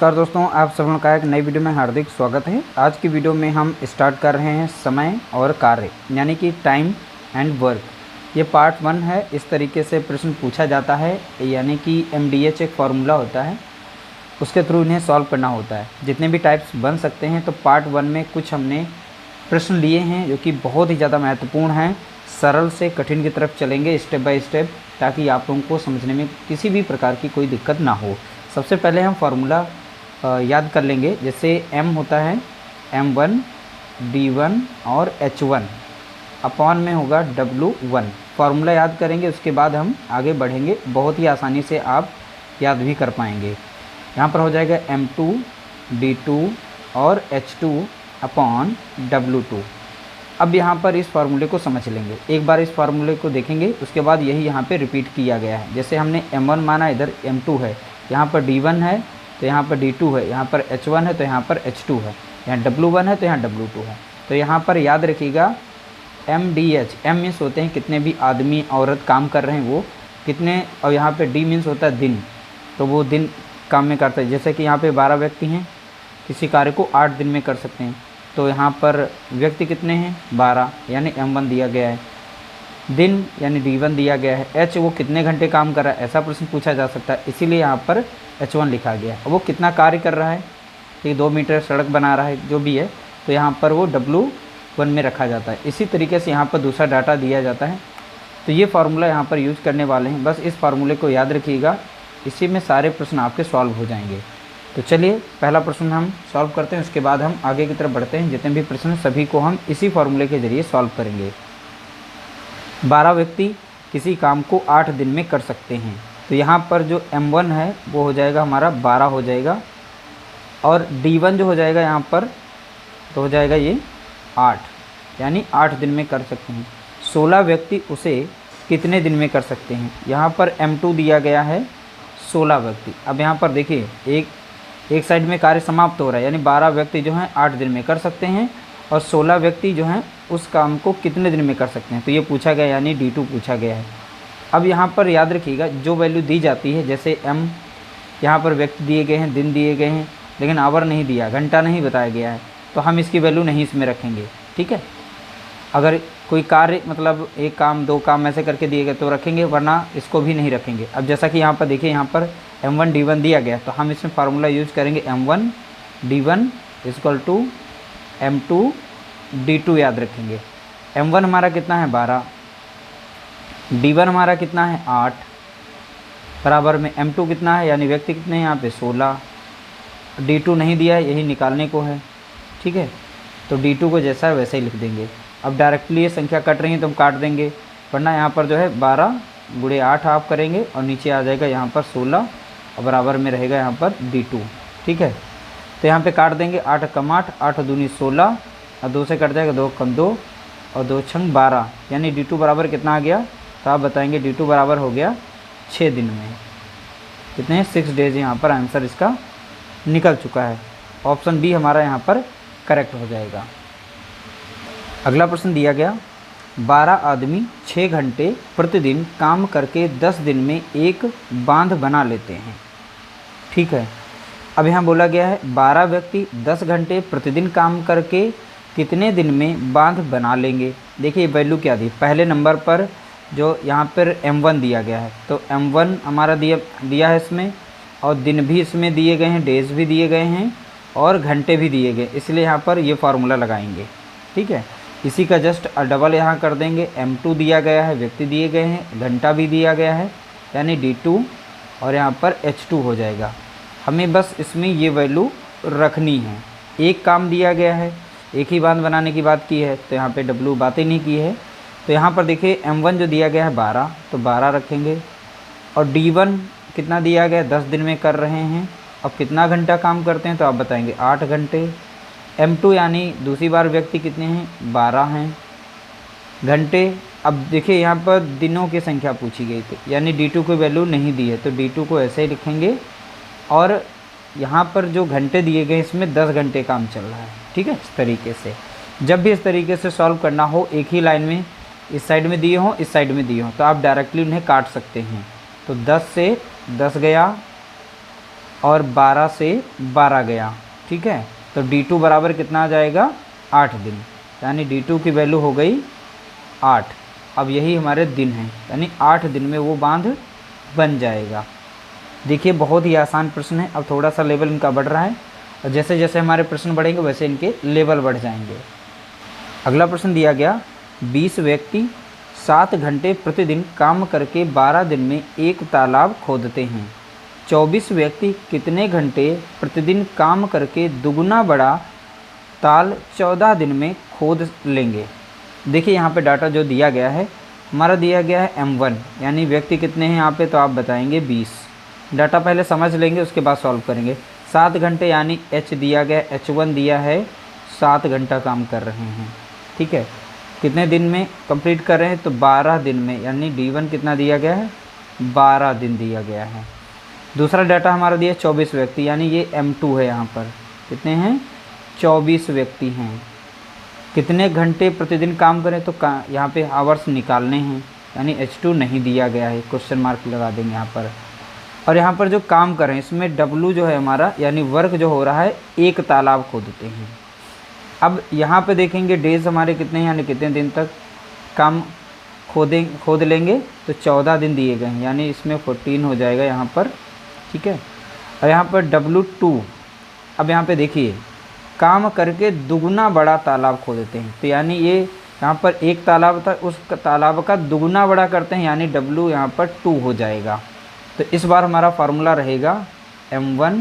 नमस्कार दोस्तों, आप सब लोगों का एक नई वीडियो में हार्दिक स्वागत है। आज की वीडियो में हम स्टार्ट कर रहे हैं समय और कार्य यानी कि टाइम एंड वर्क। ये पार्ट 1 है। इस तरीके से प्रश्न पूछा जाता है, यानी कि MDH एक फार्मूला होता है, उसके थ्रू इन्हें सॉल्व करना होता है। जितने भी टाइप्स बन सकते हैं, तो पार्ट 1 में कुछ हमने प्रश्न लिए हैं जो कि बहुत ही ज़्यादा महत्वपूर्ण हैं। सरल से कठिन की तरफ चलेंगे स्टेप बाय स्टेप, ताकि आप लोगों को समझने में किसी भी प्रकार की कोई दिक्कत ना हो। सबसे पहले हम फार्मूला याद कर लेंगे। जैसे m होता है m1 d1 और h1 अपॉन में होगा w1। फार्मूला याद करेंगे, उसके बाद हम आगे बढ़ेंगे। बहुत ही आसानी से आप याद भी कर पाएंगे। यहाँ पर हो जाएगा m2 d2 और h2 अपॉन w2। अब यहाँ पर इस फार्मूले को समझ लेंगे। एक बार इस फार्मूले को देखेंगे, उसके बाद यही यहाँ पे रिपीट किया गया है। जैसे हमने m1 माना, इधर m2 है, यहाँ पर d1 है तो यहाँ पर d2 है, यहाँ पर h1 है तो यहाँ पर h2 है, यहाँ w1 है तो यहाँ w2 है। तो यहाँ पर याद रखिएगा MDH, m मीन्स होते हैं कितने भी आदमी औरत काम कर रहे हैं वो कितने, और यहाँ पे d मीन्स होता है दिन, तो वो दिन काम में करते हैं। जैसे कि यहाँ पे 12 व्यक्ति हैं, किसी कार्य को 8 दिन में कर सकते हैं, तो यहाँ पर व्यक्ति कितने हैं 12, यानी m1 दिया गया है। दिन यानी d1 दिया गया है। h वो कितने घंटे काम कर रहा है, ऐसा प्रश्न पूछा जा सकता है, इसीलिए यहाँ पर h1 लिखा गया है। वो कितना कार्य कर रहा है, कि 2 मीटर सड़क बना रहा है, जो भी है, तो यहाँ पर वो w1 में रखा जाता है। इसी तरीके से यहाँ पर दूसरा डाटा दिया जाता है। तो ये फार्मूला यहाँ पर यूज करने वाले हैं। बस इस फार्मूले को याद रखिएगा, इसी में सारे प्रश्न आपके सॉल्व हो जाएंगे। तो चलिए पहला प्रश्न हम सॉल्व करते हैं, उसके बाद हम आगे की तरफ बढ़ते हैं। जितने भी प्रश्न सभी को हम इसी फार्मूले के ज़रिए सॉल्व करेंगे। 12 व्यक्ति किसी काम को 8 दिन में कर सकते हैं, तो यहाँ पर जो m1 है वो हो जाएगा हमारा 12 हो जाएगा, और d1 जो हो जाएगा यहाँ पर तो हो जाएगा ये 8, यानी 8 दिन में कर सकते हैं। 16 व्यक्ति उसे कितने दिन में कर सकते हैं, यहाँ पर m2 दिया गया है 16 व्यक्ति। अब यहाँ पर देखिए एक साइड में कार्य समाप्त हो रहा है, यानी 12 व्यक्ति जो हैं 8 दिन में कर सकते हैं, और 16 व्यक्ति जो हैं उस काम को कितने दिन में कर सकते हैं, तो ये पूछा गया, यानी d2 पूछा गया है। अब यहाँ पर याद रखिएगा जो वैल्यू दी जाती है, जैसे m यहाँ पर व्यक्ति दिए गए हैं, दिन दिए गए हैं, लेकिन आवर नहीं दिया, घंटा नहीं बताया गया है, तो हम इसकी वैल्यू नहीं इसमें रखेंगे। ठीक है, अगर कोई कार्य मतलब एक काम 2 काम ऐसे करके दिए गए तो रखेंगे, वरना इसको भी नहीं रखेंगे। अब जैसा कि यहाँ पर देखिए, यहाँ पर m1 d1 दिया गया, तो हम इसमें फार्मूला यूज करेंगे m1 d1 = m2 d2 याद रखेंगे। m1 हमारा कितना है 12, d1 हमारा कितना है 8, बराबर में m2 कितना है, यानी व्यक्ति कितने हैं यहाँ पे 16, d2 नहीं दिया है, यही निकालने को है। ठीक है, तो d2 को जैसा है वैसे ही लिख देंगे। अब डायरेक्टली ये संख्या कट रही है तो हम काट देंगे, वरना यहाँ पर जो है 12 × 8 आप करेंगे, और नीचे आ जाएगा यहाँ पर 16, और बराबर में रहेगा यहाँ पर d2। ठीक है, तो यहाँ पे काट देंगे, 8 कम 8, 8 दूनी 16, और 2 से कट जाएगा, 2 कम 2, और 2 छंग 12, यानी d2 बराबर कितना आ गया, तो आप बताएंगे d2 बराबर हो गया 6 दिन में। कितने 6 डेज, यहाँ पर आंसर इसका निकल चुका है। ऑप्शन बी हमारा यहाँ पर करेक्ट हो जाएगा। अगला प्रश्न दिया गया, 12 आदमी 6 घंटे प्रतिदिन काम करके 10 दिन में एक बांध बना लेते हैं। ठीक है, अब यहाँ बोला गया है 12 व्यक्ति 10 घंटे प्रतिदिन काम करके कितने दिन में बांध बना लेंगे। देखिए वैल्यू क्या दी, पहले नंबर पर जो यहाँ पर m1 दिया गया है, तो m1 हमारा दिया है इसमें, और दिन भी इसमें दिए गए हैं, डेज भी दिए गए हैं, और घंटे भी दिए गए, इसलिए यहाँ पर ये फार्मूला लगाएंगे। ठीक है, इसी का जस्ट डबल यहाँ कर देंगे। m2 दिया गया है, व्यक्ति दिए गए हैं, घंटा भी दिया गया है, यानी d2, और यहाँ पर h2 हो जाएगा। हमें बस इसमें ये वैल्यू रखनी है। एक काम दिया गया है, एक ही बांध बनाने की बात की है, तो यहाँ पे w बातें नहीं की है। तो यहाँ पर देखिए m1 जो दिया गया है 12, तो 12 रखेंगे, और d1 कितना दिया गया 10 दिन में कर रहे हैं। अब कितना घंटा काम करते हैं, तो आप बताएंगे 8 घंटे। m2 यानी दूसरी बार व्यक्ति कितने हैं 12 हैं। घंटे, अब देखिए यहाँ पर दिनों की संख्या पूछी गई थी, यानी d2 को वैल्यू नहीं दी है, तो d2 को ऐसे ही लिखेंगे, और यहाँ पर जो घंटे दिए गए इसमें 10 घंटे काम चल रहा है। ठीक है, इस तरीके से जब भी इस तरीके से सॉल्व करना हो, एक ही लाइन में इस साइड में दिए हों, इस साइड में दिए हों, तो आप डायरेक्टली उन्हें काट सकते हैं। तो 10 से 10 गया, और 12 से 12 गया, ठीक है। तो D2 बराबर कितना आ जाएगा, 8 दिन, यानी D2 की वैल्यू हो गई 8। अब यही हमारे दिन हैं, यानी 8 दिन में वो बांध बन जाएगा। देखिए बहुत ही आसान प्रश्न है। अब थोड़ा सा लेवल इनका बढ़ रहा है और जैसे जैसे हमारे प्रश्न बढ़ेंगे वैसे इनके लेवल बढ़ जाएंगे। अगला प्रश्न दिया गया, 20 व्यक्ति 7 घंटे प्रतिदिन काम करके 12 दिन में एक तालाब खोदते हैं। 24 व्यक्ति कितने घंटे प्रतिदिन काम करके दुगुना बड़ा ताल 14 दिन में खोद लेंगे। देखिए यहाँ पे डाटा जो दिया गया है, हमारा दिया गया है M1, यानी व्यक्ति कितने हैं यहाँ पे, तो आप बताएंगे 20। डाटा पहले समझ लेंगे उसके बाद सॉल्व करेंगे। 7 घंटे यानी H दिया गया, H1 दिया है, 7 घंटा काम कर रहे हैं, ठीक है। कितने दिन में कंप्लीट कर रहे हैं, तो 12 दिन में, यानी D1 कितना दिया गया है, 12 दिन दिया गया है। दूसरा डाटा हमारा दिया 24 व्यक्ति, यानी ये M2 है। यहाँ पर कितने हैं, 24 व्यक्ति हैं। कितने घंटे प्रतिदिन काम करें, तो यहाँ पे आवर्स निकालने हैं, यानी H2 नहीं दिया गया है, क्वेश्चन मार्क लगा देंगे यहाँ पर। और यहाँ पर जो काम करें इसमें W जो है हमारा, यानी वर्क जो हो रहा है, एक तालाब खोदते हैं। अब यहाँ पे देखेंगे डेज हमारे कितने हैं, यानी कितने दिन तक काम खोद लेंगे, तो 14 दिन दिए गए हैं, यानी इसमें 14 हो जाएगा यहाँ पर, ठीक है। और यहाँ पर W2, अब यहाँ पे देखिए काम करके दुगुना बड़ा तालाब खोदते हैं, तो यानी ये यहाँ पर एक तालाब था, उस तालाब का दुगुना बड़ा करते हैं, यानी W यहाँ पर 2 हो जाएगा। तो इस बार हमारा फार्मूला रहेगा M1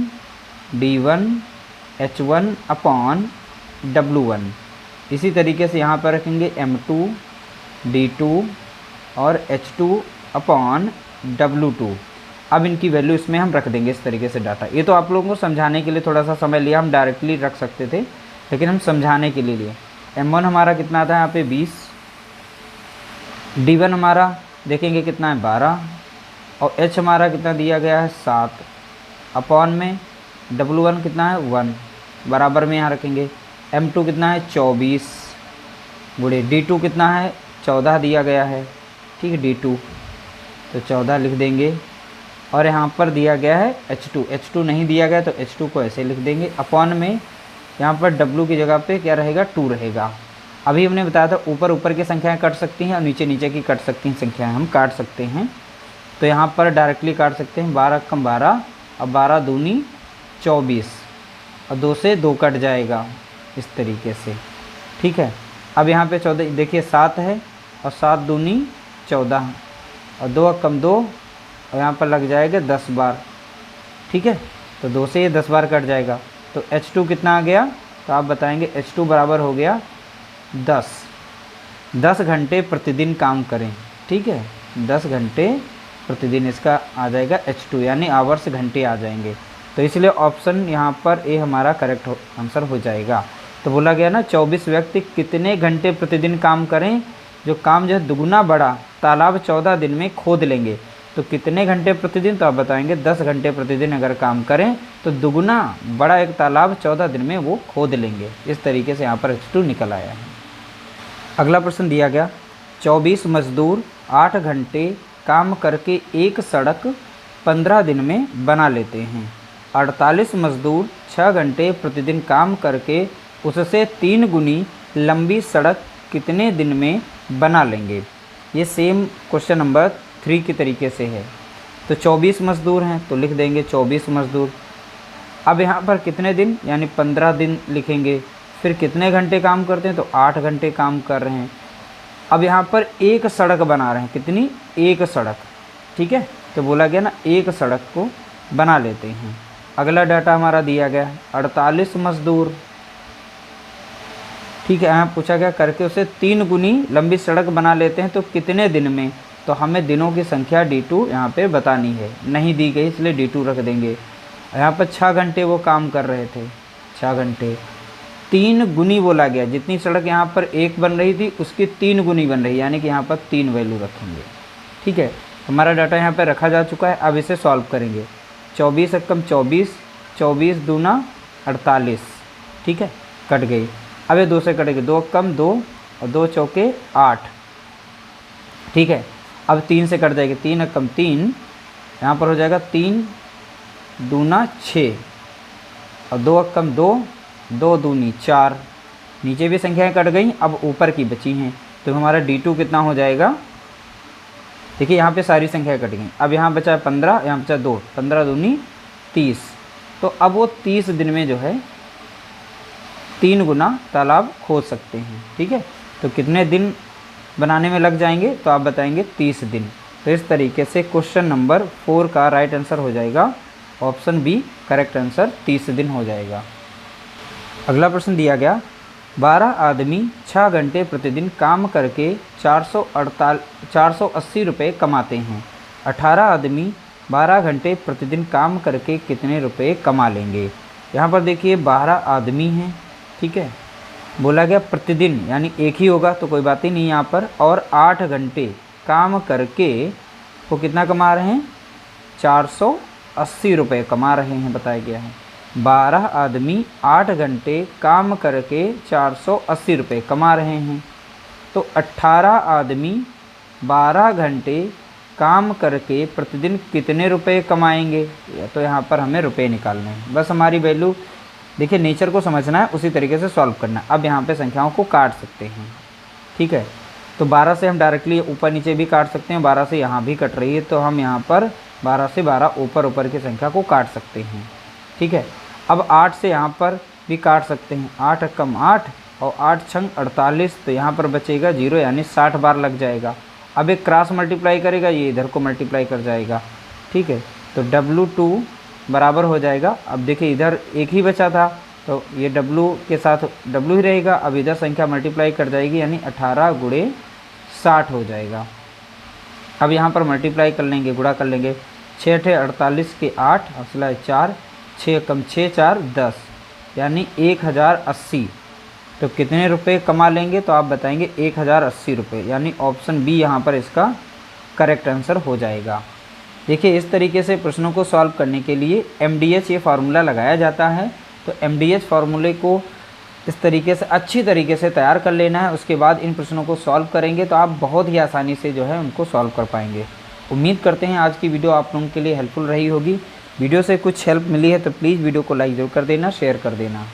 D1 H1 upon W1। इसी तरीके से यहाँ पर रखेंगे M2 D2 और H2 अपॉन W2। अब इनकी वैल्यू इसमें हम रख देंगे इस तरीके से डाटा। ये तो आप लोगों को समझाने के लिए थोड़ा सा समय लिया, हम डायरेक्टली रख सकते थे, लेकिन हम समझाने के लिए लिए। M1 हमारा कितना था यहाँ पे 20, D1 हमारा देखेंगे कितना है 12, और H हमारा कितना दिया गया है 7, अपॉन में W1 कितना है 1, बराबर में यहाँ रखेंगे। M2 कितना है 24 गुणे D2 कितना है 14 दिया गया है, ठीक है D2, तो 14 लिख देंगे। और यहाँ पर दिया गया है H2 नहीं दिया गया, तो H2 को ऐसे लिख देंगे, अपॉन में यहाँ पर W की जगह पे क्या रहेगा 2 रहेगा। अभी हमने बताया था ऊपर ऊपर की संख्याएं कट सकती हैं और नीचे नीचे की कट सकती हैं संख्याएं, हम काट सकते हैं। तो यहाँ पर डायरेक्टली काट सकते हैं, 12 कम 12 और 12 दूनी 24, और 2 से 2 कट जाएगा इस तरीके से, ठीक है। अब यहाँ पे 14 देखिए 7 है, और 7 दूनी 14, और 2 कम 2, और यहाँ पर लग जाएगा 10 बार, ठीक है। तो 2 से ये 10 बार कट जाएगा, तो H2 कितना आ गया, तो आप बताएंगे H2 बराबर हो गया 10 घंटे प्रतिदिन काम करें, ठीक है। 10 घंटे प्रतिदिन इसका आ जाएगा H2, यानी आवर्स घंटे आ जाएंगे। तो इसलिए ऑप्शन यहाँ पर ए हमारा करेक्ट आंसर हो जाएगा। तो बोला गया ना 24 व्यक्ति कितने घंटे प्रतिदिन काम करें, जो काम जो है दुगुना बड़ा तालाब 14 दिन में खोद लेंगे। तो कितने घंटे प्रतिदिन, तो आप बताएंगे 10 घंटे प्रतिदिन अगर काम करें तो दुगुना बड़ा एक तालाब 14 दिन में वो खोद लेंगे। इस तरीके से यहाँ पर H2 निकल आया है। अगला प्रश्न दिया गया, 24 मजदूर 8 घंटे काम करके एक सड़क 15 दिन में बना लेते हैं। 48 मजदूर 6 घंटे प्रतिदिन काम करके उससे 3 गुनी लंबी सड़क कितने दिन में बना लेंगे। ये सेम क्वेश्चन नंबर 3 की तरीके से है। तो 24 मजदूर हैं तो लिख देंगे 24 मजदूर। अब यहाँ पर कितने दिन, यानी 15 दिन लिखेंगे। फिर कितने घंटे काम करते हैं, तो 8 घंटे काम कर रहे हैं। अब यहाँ पर एक सड़क बना रहे हैं, कितनी, एक सड़क, ठीक है। तो बोला गया ना एक सड़क को बना लेते हैं। अगला डाटा हमारा दिया गया 48 मजदूर, ठीक है। यहाँ पूछा गया करके उसे 3 गुनी लंबी सड़क बना लेते हैं तो कितने दिन में। तो हमें दिनों की संख्या D2 यहाँ पे बतानी है, नहीं दी गई इसलिए D2 रख देंगे। यहाँ पर 6 घंटे वो काम कर रहे थे, 6 घंटे 3 गुनी बोला गया, जितनी सड़क यहाँ पर एक बन रही थी उसकी 3 गुनी बन रही, यानी कि यहाँ पर 3 वैल्यू रखेंगे, ठीक है। हमारा डाटा यहाँ पर रखा जा चुका है। अब इसे सॉल्व करेंगे। 24 एकम 24, 24 दूना 48, ठीक है, कट गई। अब ये 2 से कटेगी, 2 कम 2 और 2 चौके 8, ठीक है। अब 3 से कट जाएगी, 3 कम 3, यहाँ पर हो जाएगा 3 दूना 6 और 2 कम 2, 2 दूनी 4। नीचे भी संख्याएं कट गई, अब ऊपर की बची हैं, तो हमारा D2 कितना हो जाएगा। देखिए यहाँ पे सारी संख्याएं कट गई, अब यहाँ बचा 15, यहाँ बचा 2, 15 दूनी 30। तो अब वो 30 दिन में जो है 3 गुना तालाब खोद सकते हैं। ठीक है, तो कितने दिन बनाने में लग जाएंगे, तो आप बताएंगे 30 दिन। तो इस तरीके से क्वेश्चन नंबर 4 का राइट आंसर हो जाएगा ऑप्शन बी, करेक्ट आंसर 30 दिन हो जाएगा। अगला प्रश्न दिया गया, 12 आदमी 6 घंटे प्रतिदिन काम करके 480 रुपये कमाते हैं। 18 आदमी 12 घंटे प्रतिदिन काम करके कितने रुपए कमा लेंगे। यहाँ पर देखिए 12 आदमी हैं, ठीक है, बोला गया प्रतिदिन यानी एक ही होगा तो कोई बात ही नहीं यहाँ पर, और 8 घंटे काम करके वो कितना कमा रहे हैं, 480 रुपये कमा रहे हैं, बताया गया है। 12 आदमी 8 घंटे काम करके 480 रुपये कमा रहे हैं। तो 18 आदमी 12 घंटे काम करके प्रतिदिन कितने रुपए कमाएंगे, तो यहाँ पर हमें रुपए निकालने हैं। बस हमारी वैल्यू देखिए, नेचर को समझना है, उसी तरीके से सॉल्व करना है। अब यहाँ पे संख्याओं को काट सकते हैं, ठीक है। तो 12 से हम डायरेक्टली ऊपर नीचे भी काट सकते हैं, 12 से यहाँ भी कट रही है, तो हम यहाँ पर 12 से 12 ऊपर की संख्या को काट सकते हैं, ठीक है। अब 8 से यहाँ पर भी काट सकते हैं, 8 कम 8 और 8 छंग 48, तो यहाँ पर बचेगा 0 यानी 60 बार लग जाएगा। अब एक क्रॉस मल्टीप्लाई करेगा, ये इधर को मल्टीप्लाई कर जाएगा, ठीक है। तो W2 बराबर हो जाएगा। अब देखिए इधर एक ही बचा था, तो ये W के साथ W ही रहेगा। अब इधर संख्या मल्टीप्लाई कर जाएगी, यानी 18 गुणे 60 हो जाएगा। अब यहाँ पर मल्टीप्लाई कर लेंगे, गुणा कर लेंगे, 6 × 48 के 8 और 4, 6 कम 6 4 10 यानी 1080। तो कितने रुपए कमा लेंगे, तो आप बताएंगे 1080 रुपये, यानी ऑप्शन बी यहाँ पर इसका करेक्ट आंसर हो जाएगा। देखिए इस तरीके से प्रश्नों को सॉल्व करने के लिए MDH ये फार्मूला लगाया जाता है। तो MDH फार्मूले को इस तरीके से अच्छी तरीके से तैयार कर लेना है, उसके बाद इन प्रश्नों को सॉल्व करेंगे तो आप बहुत ही आसानी से जो है उनको सॉल्व कर पाएंगे। उम्मीद करते हैं आज की वीडियो आप लोगों के लिए हेल्पफुल रही होगी। वीडियो से कुछ हेल्प मिली है तो प्लीज़ वीडियो को लाइक ज़रूर कर देना, शेयर कर देना।